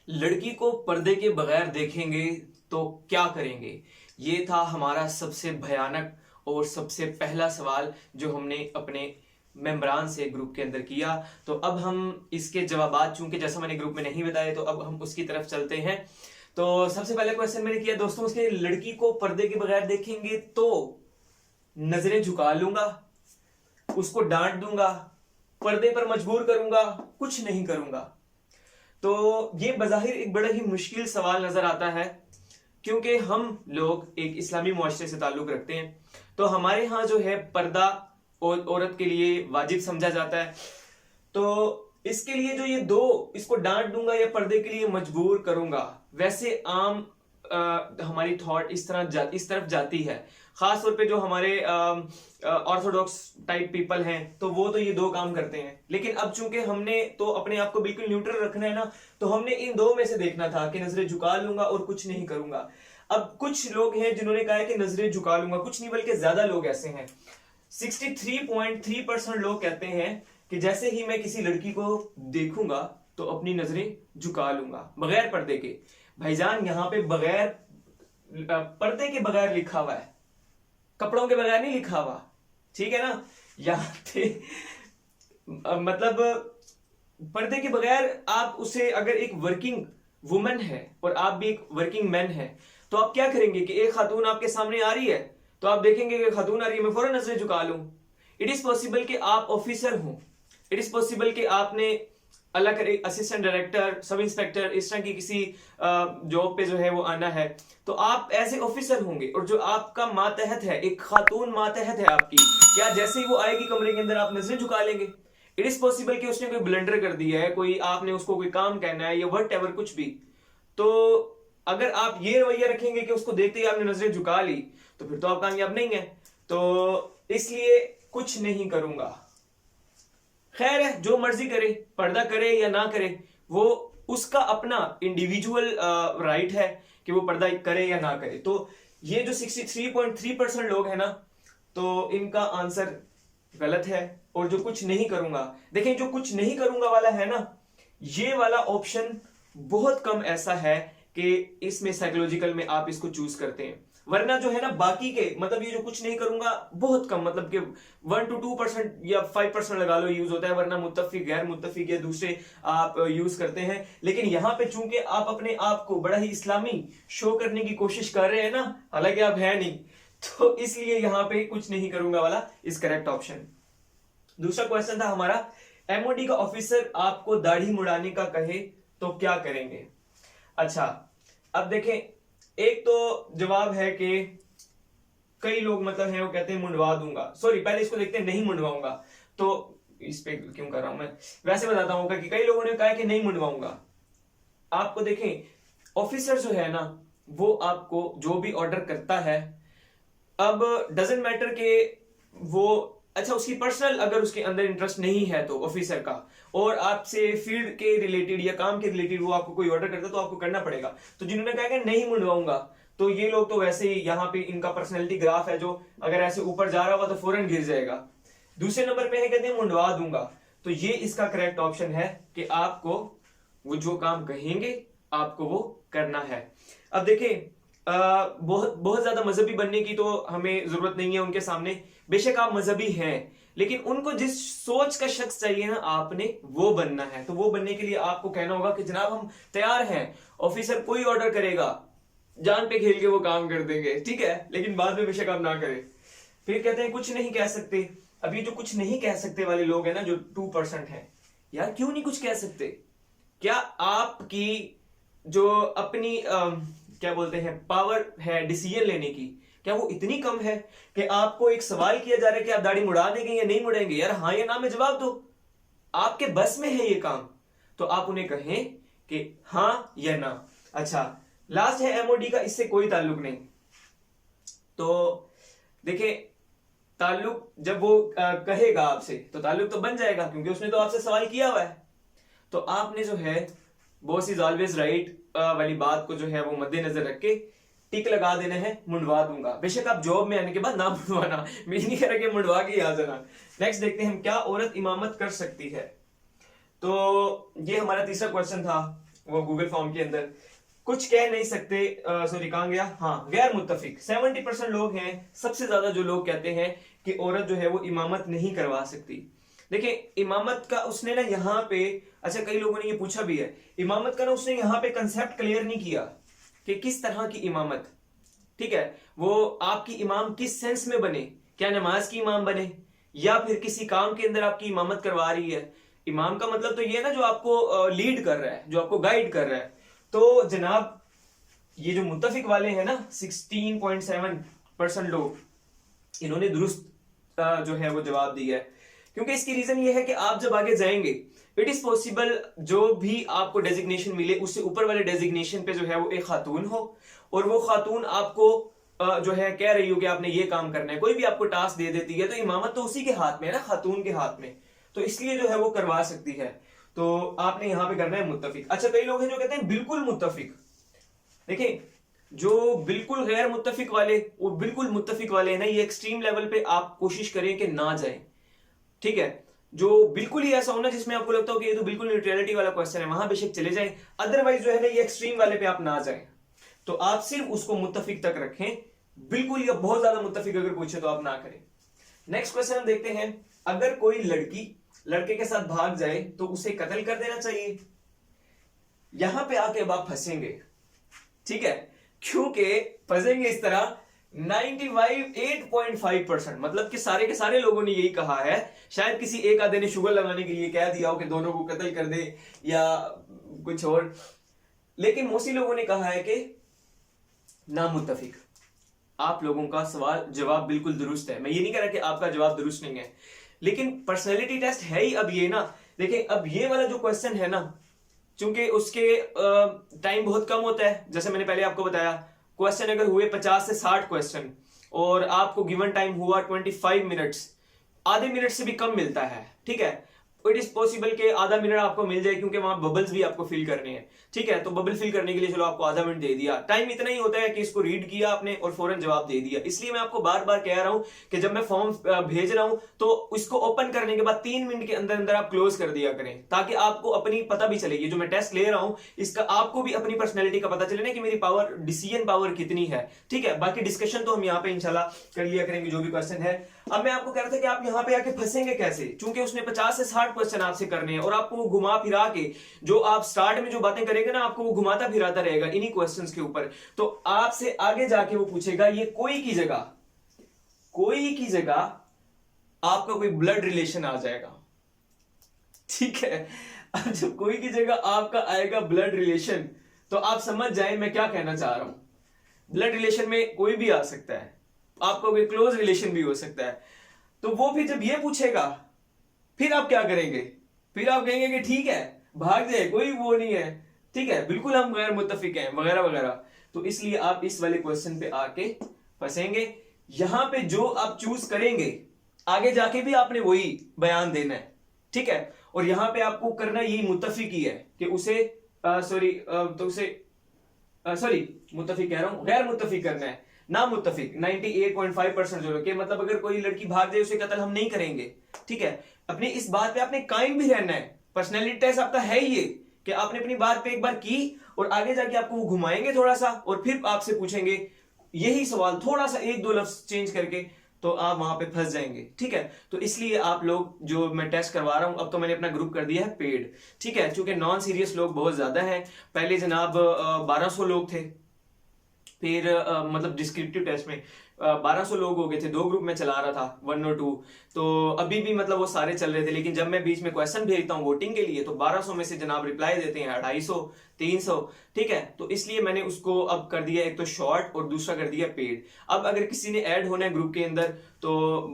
लड़की को पर्दे के बगैर देखेंगे तो क्या करेंगे। ये था हमारा सबसे भयानक और सबसे पहला सवाल जो हमने अपने मेंबरान से ग्रुप के अंदर किया। तो अब हम इसके जवाबात, चूंकि जैसा मैंने ग्रुप में नहीं बताया, तो अब हम उसकी तरफ चलते हैं। तो सबसे पहले क्वेश्चन मैंने किया दोस्तों, उसके लड़की को पर्दे के बगैर देखेंगे तो नजरें झुका लूंगा, उसको डांट दूंगा, पर्दे पर मजबूर करूंगा, कुछ नहीं करूंगा। तो ये बज़ाहिर एक बड़ा ही मुश्किल सवाल नजर आता है, क्योंकि हम लोग एक इस्लामी मुआशरे से ताल्लुक रखते हैं। तो हमारे यहाँ जो है पर्दा और औरत के लिए वाजिब समझा जाता है। तो इसके लिए जो ये दो, इसको डांट दूंगा या पर्दे के लिए मजबूर करूंगा, वैसे आम हमारी थॉट इस तरफ जाती है। खास तौर पे जो हमारे ऑर्थोडॉक्स टाइप पीपल हैं, तो वो तो ये दो काम करते हैं। लेकिन अब चूंकि हमने तो अपने आप को बिल्कुल न्यूट्रल रखना है ना, तो हमने इन दो में से देखना था कि नजरें झुका लूंगा और कुछ नहीं करूंगा। अब कुछ लोग हैं जिन्होंने कहा है कि नजरें झुका लूंगा, कुछ नहीं बल्कि ज्यादा लोग ऐसे हैं। 63.3% लोग कहते हैं कि जैसे ही मैं किसी लड़की को देखूंगा तो अपनी नजरें झुका लूंगा बगैर पर्दे के। भाईजान, यहाँ पे बगैर पर्दे के बगैर लिखा हुआ है, कपड़ों के बगैर नहीं लिखा हुआ, ठीक है ना। यहाँ पे मतलब पर्दे के बगैर आप उसे, अगर एक वर्किंग वुमन है और आप भी एक वर्किंग मैन है, तो आप क्या करेंगे कि एक खातून आपके सामने आ रही है तो आप देखेंगे कि खातून आ रही है, मैं फौरन नजरें झुका लूं। इट इज पॉसिबल कि आप ऑफिसर हो, इट इज पॉसिबल कि आपने अल्लाह करे असिस्टेंट डायरेक्टर, सब इंस्पेक्टर, इस तरह की किसी जॉब पे जो है वो आना है, तो आप एज ए ऑफिसर होंगे और जो आपका मातहत है, एक खातून मातहत है आपकी, क्या जैसे ही वो आएगी कमरे के अंदर आप नजरें झुका लेंगे? इट इज पॉसिबल कि उसने कोई ब्लंडर कर दिया है, कोई आपने उसको कोई काम कहना है या वट एवर कुछ भी। तो अगर आप ये रवैया रखेंगे कि उसको देखते ही आपने नजरें झुका ली, तो फिर तो आप कामयाब नहीं है। तो इसलिए कुछ नहीं करूंगा। खैर है, जो मर्जी करे, पर्दा करे या ना करे, वो उसका अपना इंडिविजुअल राइट है कि वो पर्दा करे या ना करे। तो ये जो 63.3% लोग हैं ना, तो इनका आंसर गलत है। और जो कुछ नहीं करूंगा, देखें, जो कुछ नहीं करूंगा वाला है ना, ये वाला ऑप्शन बहुत कम ऐसा है कि इसमें साइकोलॉजिकल में आप इसको चूज करते हैं। वरना जो है ना, बाकी के मतलब ये जो कुछ नहीं करूंगा बहुत कम, मतलब कि 1 to 2% या 5% लगा लो यूज होता है, वरना मुत्तफिक, गैर मुत्तफिक या दूसरे आप यूज करते हैं। लेकिन यहां पे चूंकि आप अपने आप को बड़ा ही इस्लामी शो करने की कोशिश कर रहे हैं ना, हालांकि आप है नहीं, तो इसलिए यहां पे कुछ नहीं करूंगा वाला इज करेक्ट ऑप्शन। दूसरा क्वेश्चन था हमारा, एमओडी का ऑफिसर आपको दाढ़ी मुड़ाने का कहे तो क्या करेंगे। अच्छा, अब देखें, एक तो जवाब है कि कई लोग मतलब हैं वो कहते हैं मुंडवा दूंगा। सॉरी, पहले इसको देखते हैं, नहीं मुंडवाऊंगा। तो इस पे क्यों कर रहा हूं मैं, वैसे बताता हूं कि कई लोगों ने कहा कि नहीं मुंडवाऊंगा। आपको देखें, ऑफिसर जो है ना, वो आपको जो भी ऑर्डर करता है, अब डजेंट मैटर के वो, अच्छा, उसकी पर्सनल अगर उसके अंदर इंटरेस्ट नहीं है तो ऑफिसर का, और आपसे फील्ड के रिलेटेड या काम के रिलेटेड वो आपको कोई ऑर्डर करता है तो आपको करना पड़ेगा। तो जिन्होंने कहा कि नहीं मुंडवाऊंगा, तो ये लोग तो वैसे ही यहाँ पे इनका पर्सनैलिटी ग्राफ है जो अगर ऐसे ऊपर जा रहा होगा तो फौरन गिर जाएगा। दूसरे नंबर पे है, कहते हैं मुंडवा दूंगा। तो ये इसका करेक्ट ऑप्शन है कि आपको वो जो काम कहेंगे आपको वो करना है। अब देखिए, बहुत ज्यादा मजहबी बनने की तो हमें जरूरत नहीं है उनके सामने। बेशक आप मजहबी हैं, लेकिन उनको जिस सोच का शख्स चाहिए ना, आपने वो बनना है। तो वो बनने के लिए आपको कहना होगा कि जनाब हम तैयार हैं, ऑफिसर कोई ऑर्डर करेगा जान पे खेल के वो काम कर देंगे, ठीक है, लेकिन बाद में बेशक आप ना करें। फिर कहते हैं कुछ नहीं कह सकते। अभी जो कुछ नहीं कह सकते वाले लोग हैं ना, जो 2% है, यार क्यों नहीं कुछ कह सकते? क्या आपकी जो अपनी क्या बोलते हैं पावर है डिसीजन लेने की, क्या वो इतनी कम है कि आपको एक सवाल किया जा रहा है कि आप दाढ़ी मुड़ा देंगे या नहीं मुड़ेंगे, यार हाँ या ना में जवाब दो। आपके बस में है ये काम, तो आप उन्हें कहें कि हाँ या ना। अच्छा, लास्ट है एमओडी का, इससे कोई ताल्लुक नहीं। तो देखिए, ताल्लुक जब वो कहेगा आपसे तो ताल्लुक तो बन जाएगा, क्योंकि उसने तो आपसे सवाल किया हुआ है। तो आपने जो है बॉस इज ऑलवेज राइट वाली बात को जो है वो मद्देनजर रख के टिक लगा देना है, मुंडवा दूंगा। बेशक आप जॉब में आने के बाद ना मुंडवाना, मैं नहीं कह रहा कि मुंडवा के आ जाना। नेक्स्ट देखते हैं हम, क्या औरत इमामत कर सकती है। तो ये हमारा तीसरा क्वेश्चन था। वो गूगल फॉर्म के अंदर कुछ कह नहीं सकते, सॉरी कहां गया, हाँ गैर मुत्तफिक 70% लोग हैं, सबसे ज्यादा जो लोग कहते हैं कि औरत जो है वो इमामत नहीं करवा सकती। देखिए इमामत का उसने ना यहाँ पे, अच्छा कई लोगों ने ये पूछा भी है, इमामत का ना उसने यहाँ पे कंसेप्ट क्लियर नहीं किया कि किस तरह की इमामत, ठीक है, वो आपकी इमाम किस सेंस में बने, क्या नमाज की इमाम बने या फिर किसी काम के अंदर आपकी इमामत करवा रही है। इमाम का मतलब तो ये ना जो आपको लीड कर रहा है, जो आपको गाइड कर रहा है। तो जनाब ये जो मुत्तफिक वाले हैं ना 16.7% लोग, इन्होंने दुरुस्त जो है वो जवाब दिया है। क्योंकि इसकी रीजन ये है कि आप जब आगे जाएंगे इट इज पॉसिबल जो भी आपको डेजिग्नेशन मिले उससे ऊपर वाले डेजिग्नेशन पे जो है वो एक खातून हो, और वो खातून आपको जो है कह रही हो कि आपने ये काम करना है, कोई भी आपको टास्क दे देती है, तो इमामत तो उसी के हाथ में है ना, खातून के हाथ में, तो इसलिए जो है वो करवा सकती है। तो आपने यहां पे करना है मुत्तफिक। अच्छा कई लोग हैं जो कहते हैं बिल्कुल मुत्तफिक। देखिए जो बिल्कुल गैर मुत्तफिक वाले और बिल्कुल मुत्तफिक वाले हैं ना, ये एक्सट्रीम लेवल पे आप कोशिश करें कि ना जाएं, ठीक है। जो बिल्कुल ही ऐसा होना जिसमें आपको लगता हो कि ये तो बिल्कुल न्यूट्रलिटी वाला क्वेश्चन है, वहां बेशक चले जाएं, अदरवाइज जो है ना ये एक्सट्रीम वाले पे आप ना जाएं। तो आप सिर्फ उसको मुत्तफिक तक रखें, बिल्कुल या बहुत ज्यादा मुत्तफिक अगर पूछे तो आप ना करें। नेक्स्ट क्वेश्चन हम देखते हैं, अगर कोई लड़की लड़के के साथ भाग जाए तो उसे कत्ल कर देना चाहिए। यहां पे आके अब आप फंसेंगे, ठीक है, क्योंकि फंसेंगे इस तरह 98.5%, मतलब कि सारे के सारे लोगों ने यही कहा है। शायद किसी एक आधे ने शुगर लगाने के लिए कह दिया हो कि दोनों को कत्ल कर दे या कुछ और, लेकिन मोस्टली लोगों ने कहा है कि ना मुत्तफिक। आप लोगों का सवाल जवाब बिल्कुल दुरुस्त है, मैं ये नहीं कह रहा कि आपका जवाब दुरुस्त नहीं है, लेकिन पर्सनैलिटी टेस्ट है ही अब ये ना। देखिए अब ये वाला जो क्वेश्चन है ना, चूंकि उसके टाइम बहुत कम होता है, जैसे मैंने पहले आपको बताया, क्वेश्चन अगर हुए 50 से 60 क्वेश्चन और आपको गिवन टाइम हुआ 25 मिनट्स, आधे मिनट से भी कम मिलता है, ठीक है। इट इज पॉसिबल कि आधा मिनट आपको मिल जाए क्योंकि वहां बबल्स भी आपको फिल करने हैं, ठीक है। तो बबल फिल करने के लिए चलो आपको आधा मिनट दे दिया, टाइम इतना ही होता है कि इसको रीड किया आपने और फौरन जवाब दे दिया। इसलिए मैं आपको बार बार कह रहा हूं कि जब मैं फॉर्म भेज रहा हूं तो इसको ओपन करने के बाद 3 मिनट के अंदर अंदर आप क्लोज कर दिया करें, ताकि आपको अपनी पता भी चलेगी, जो मैं टेस्ट ले रहा हूं इसका आपको भी अपनी पर्सनैलिटी का पता चले ना कि मेरी पावर, डिसीजन पावर कितनी है, ठीक है। बाकी डिस्कशन तो हम यहाँ पे इंशाल्लाह कर लिया करेंगे जो भी क्वेश्चन है। अब मैं आपको कह रहा था कि आप यहाँ पे आके फंसेंगे कैसे, चूंकि उसने 50 से 60 क्वेश्चन आपसे करने हैं और आपको वो घुमा फिरा के, जो आप स्टार्ट में जो बातें करेंगे ना आपको वो घुमाता फिराता रहेगा इन्हीं क्वेश्चंस के ऊपर। तो आपसे आगे जाके वो पूछेगा ये कोई की जगह आपका कोई ब्लड रिलेशन आ जाएगा, ठीक है। अब जब कोई की जगह आपका आएगा ब्लड रिलेशन, तो आप समझ जाए मैं क्या कहना चाह रहा हूं। ब्लड रिलेशन में कोई भी आ सकता है, आपका कोई क्लोज रिलेशन भी हो सकता है। तो वो फिर जब ये पूछेगा फिर आप क्या करेंगे, फिर आप कहेंगे कि ठीक है भाग जाए, कोई वो नहीं है, ठीक है, बिल्कुल हम गैर मुत्तफिक हैं वगैरह वगैरह। तो इसलिए आप इस वाले क्वेश्चन पे आके फंसेंगे। यहां पे जो आप चूज करेंगे आगे जाके भी आपने वही बयान देना है, ठीक है। और यहां पे आपको करना यही मुत्तफिक ही है कि उसे मुत्तफिक कह रहा हूं, गैर मुत्तफिक करना है, ना मुत्तफिक 98.5% जो लोग, मतलब अगर कोई लड़की भाग जाए उसे कत्ल हम नहीं करेंगे, ठीक है। अपनी इस बात पे आपने कायम भी रहना है। पर्सनैलिटी टेस्ट आपका है ये कि आपने अपनी बात पे एक बार की और आगे जाके आपको वो घुमाएंगे थोड़ा सा और फिर आपसे पूछेंगे यही सवाल थोड़ा सा 1-2 लफ्ज चेंज करके, तो आप वहां पे फंस जाएंगे, ठीक है। तो इसलिए आप लोग, जो मैं टेस्ट करवा रहा हूं, अब तो मैंने अपना ग्रुप कर दिया है पेड, ठीक है, क्योंकि नॉन सीरियस लोग बहुत ज्यादा हैं। पहले जनाब 1200 लोग थे, फिर मतलब डिस्क्रिप्टिव टेस्ट में 1200 लोग हो गए थे, 2 ग्रुप में चला रहा था 1 और 2, तो अभी भी मतलब वो सारे चल रहे थे। लेकिन जब मैं बीच में क्वेश्चन भेजता हूँ वोटिंग के लिए तो 1200 में से जनाब रिप्लाई देते हैं 250, 300, ठीक है। तो इसलिए मैंने उसको अब कर दिया, एक तो शॉर्ट और दूसरा कर दिया पेड। अब अगर किसी ने ऐड होना है ग्रुप के अंदर तो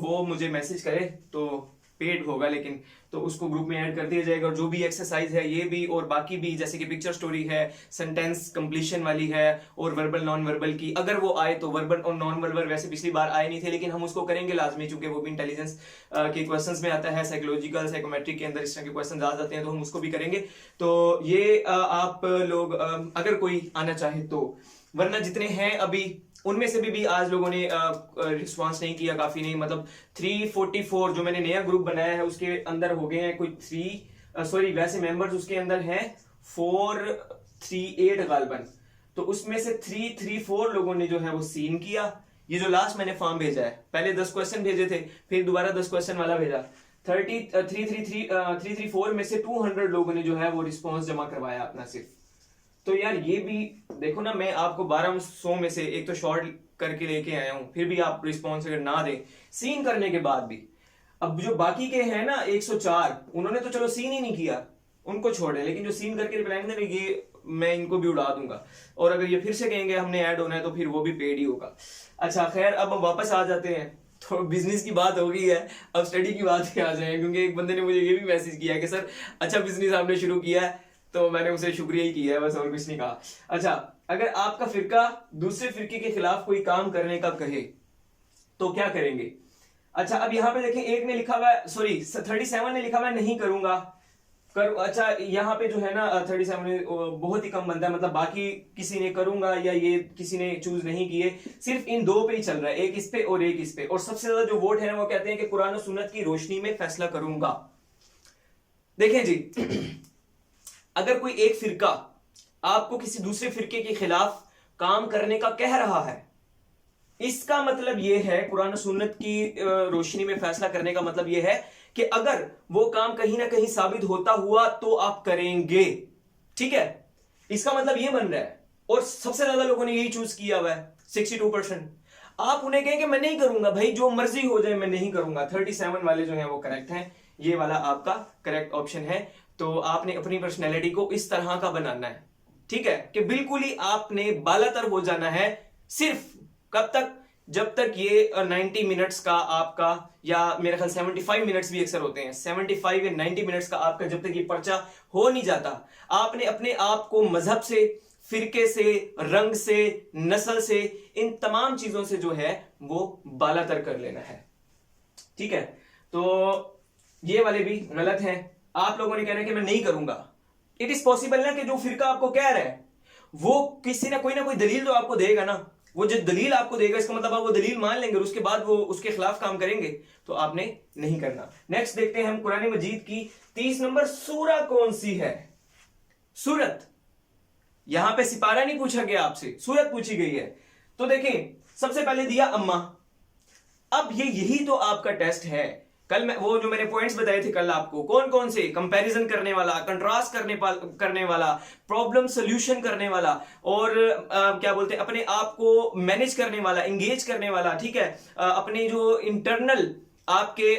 वो मुझे मैसेज करे तो पेड होगा, लेकिन तो उसको ग्रुप में ऐड कर दिया जाएगा। और जो भी एक्सरसाइज है ये भी और बाकी भी, जैसे कि पिक्चर स्टोरी है, सेंटेंस कंप्लीशन वाली है और वर्बल नॉन वर्बल की, अगर वो आए तो वर्बल और नॉन वर्बल वैसे पिछली बार आए नहीं थे, लेकिन हम उसको करेंगे लाजमी, चूंकि वो भी इंटेलिजेंस के क्वेश्चंस में आता है, साइकोलॉजिकल साइकोमेट्रिक के अंदर इस तरह के क्वेश्चन आ जाते हैं, तो हम उसको भी करेंगे। तो ये आप लोग अगर कोई आना चाहे तो, वरना जितने हैं अभी उनमें से भी आज लोगों ने रिस्पांस नहीं किया, काफी नहीं, मतलब 344 जो मैंने नया ग्रुप बनाया है उसके अंदर हो गए हैं कोई 3 वैसे मेंबर्स उसके अंदर हैं 4 38 गालबन। तो उसमें से 334 लोगों ने जो है वो सीन किया। ये जो लास्ट मैंने फॉर्म भेजा है, पहले 10 क्वेश्चन भेजे थे, फिर दोबारा 10 क्वेश्चन वाला भेजा। 334 में से 200 लोगों ने जो है वो रिस्पॉन्स जमा करवाया अपना सिर्फ। तो यार ये भी देखो ना, मैं आपको 1200 में से एक तो शॉर्ट करके लेके आया हूं, फिर भी आप रिस्पॉन्स अगर ना दें सीन करने के बाद भी। अब जो बाकी के हैं ना 104, उन्होंने तो चलो सीन ही नहीं किया, उनको छोड़े, लेकिन जो सीन करके रिप्लाई नहीं देंगे, ये मैं इनको भी उड़ा दूंगा। और अगर ये फिर से कहेंगे हमने ऐड होना है तो फिर वो भी पेड ही होगा। अच्छा खैर, अब हम वापस आ जाते हैं। तो बिजनेस की बात हो गई है, अब स्टडी की बात पे आ जाए, क्योंकि एक बंदे ने मुझे ये भी मैसेज किया है कि सर अच्छा बिजनेस आपने शुरू किया है, तो मैंने उसे शुक्रिया ही किया है, बस और कुछ नहीं कहा। अच्छा, अगर आपका फिरका दूसरे फिरके के खिलाफ कोई काम करने का कहे तो क्या करेंगे? अच्छा, अब यहां पे देखें, एक ने लिखा हुआ है, सॉरी 37 ने लिखा हुआ है नहीं करूंगा कर। अच्छा, यहाँ पे जो है ना 37 बहुत ही कम बनता है, मतलब बाकी किसी ने करूंगा या ये किसी ने चूज नहीं किए, सिर्फ इन दो पे ही चल रहा है, एक इस पे और एक इस पे। और सबसे ज्यादा जो वोट है ना वो कहते हैं कि कुरान और सुन्नत की रोशनी में फैसला करूंगा। देखें जी, अगर कोई एक फिरका आपको किसी दूसरे फिरके के खिलाफ काम करने का कह रहा है, इसका मतलब यह है, कुरान और सुन्नत की रोशनी में फैसला करने का मतलब यह है कि अगर वो काम कहीं ना कहीं साबित होता हुआ तो आप करेंगे। ठीक है, इसका मतलब ये बन रहा है। और सबसे ज्यादा लोगों ने यही चूज किया हुआ है, 62%। आप उन्हें कहें कि मैं नहीं करूंगा भाई, जो मर्जी हो जाए मैं नहीं करूंगा। 37 वाले जो है वो करेक्ट हैं, ये वाला आपका करेक्ट ऑप्शन है। तो आपने अपनी पर्सनैलिटी को इस तरह का बनाना है, ठीक है, कि बिल्कुल ही आपने बालातर हो जाना है। सिर्फ कब तक? जब तक ये 90 मिनट्स का आपका, या मेरे ख्याल 75 मिनट्स भी अक्सर होते हैं, 75 या 90 मिनट्स का आपका जब तक ये पर्चा हो नहीं जाता, आपने अपने आप को मजहब से, फिरके से, रंग से, नस्ल से, इन तमाम चीजों से जो है वो बालातर कर लेना है। ठीक है, तो ये वाले भी गलत हैं। आप लोगों ने कहना है कि मैं नहीं करूंगा। इट इज पॉसिबल ना कि जो फिरका आपको कह रहा है वो किसी ना कोई दलील तो आपको देगा ना। वो जो दलील आपको देगा, इसका मतलब आप वो दलील मान लेंगे और उसके बाद वो उसके खिलाफ काम करेंगे, तो आपने नहीं करना। नेक्स्ट देखते हैं हम कुरान मजीद की 30 नंबर सूरा कौन सी है? सूरत। यहां पे सिपारा नहीं पूछा गया आपसे, सूरत पूछी गई है। तो देखें, सबसे पहले दिया अम्मा। अब यही तो आपका टेस्ट है। कल मैं वो जो मैंने पॉइंट्स बताए थे कल आपको, कौन कौन से, कंपैरिजन करने वाला, कंट्रास्ट करने वाला, प्रॉब्लम सोल्यूशन करने वाला, और क्या बोलते हैं, अपने आप को मैनेज करने वाला, एंगेज करने वाला, ठीक है, अपने जो इंटरनल आपके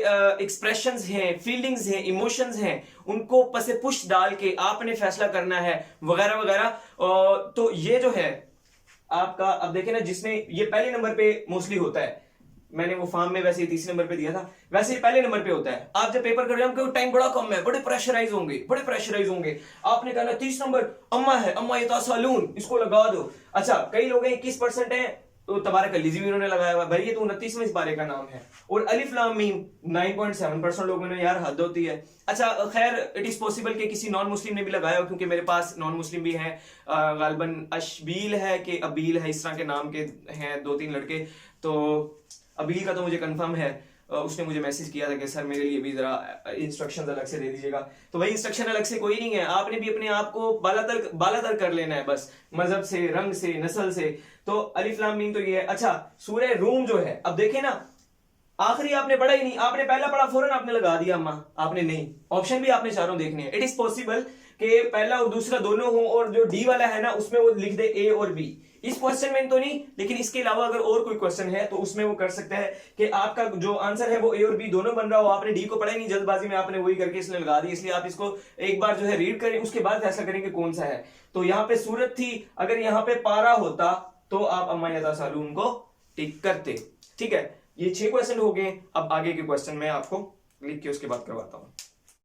एक्सप्रेशंस हैं, फीलिंग्स हैं, इमोशंस हैं, उनको पसे पुश डाल के आपने फैसला करना है, वगैरह वगैरह। तो ये जो है आपका, अब देखें ना, जिसने ये पहले नंबर पे मोस्टली होता है, मैंने वो फॉर्म में वैसे 30 नंबर पे दिया था, वैसे ही पहले नंबर पे होता है। आप जब पेपर कर रहे हो, टाइम बड़ा कम है, बड़े प्रेशराइज होंगे, आपने कहना 30 नंबर अम्मा है, अम्मा ये सालून, इसको लगा दो। अच्छा, कई लोग 21% है, तो तबारक अल्लाह भी उन्होंने लगाया हुआ, भाई ये तो 29वें इस बारे का नाम है। और अलिफ लाम मीम 9.7% लोगों ने, यार हद होती है। अच्छा खैर, इट इज पॉसिबल कि किसी नॉन मुस्लिम ने भी लगाया हो, क्योंकि मेरे पास नॉन मुस्लिम भी हैं, गालबन अशबील है कि अबील है, इस तरह के नाम के हैं 2-3 लड़के। तो अबील का तो मुझे कंफर्म है, उसने मुझे मैसेज किया था कि सर मेरे लिए भी जरा इंस्ट्रक्शंस अलग से दे दीजिएगा। तो वही इंस्ट्रक्शन अलग से कोई नहीं है, आपने भी अपने आप को बालातर कर लेना है, बस मजहब से, रंग से, नस्ल से। तो अलिफ लाम मीम तो ये है। अच्छा, सूरह रूम जो है, अब देखें ना, आखिरी आपने पढ़ा ही नहीं, आपने पहला पढ़ा फौरन आपने लगा दिया अम्मा, आपने नहीं, ऑप्शन भी आपने चारों देखने हैं। इट इज पॉसिबल कि पहला और दूसरा दोनों हो, और जो डी वाला है ना उसमें वो लिख दे ए और बी। इस क्वेश्चन में तो नहीं, लेकिन इसके अलावा अगर और कोई क्वेश्चन है तो उसमें वो कर सकता है कि आपका जो आंसर है वो ए और बी दोनों बन रहा हो, आपने डी को पढ़ा ही नहीं, जल्दबाजी में आपने वही करके इसने लगा दी। इसलिए आप इसको एक बार जो है रीड करें, उसके बाद फैसला करेंगे कौन सा है। तो यहाँ पे सूरत थी, अगर यहाँ पे पारा होता तो आप अम्मा यतासालून को टिक करते। ठीक है, ये 6 क्वेश्चन हो गए। अब आगे के क्वेश्चन मैं आपको लिख के उसके बाद करवाता हूं।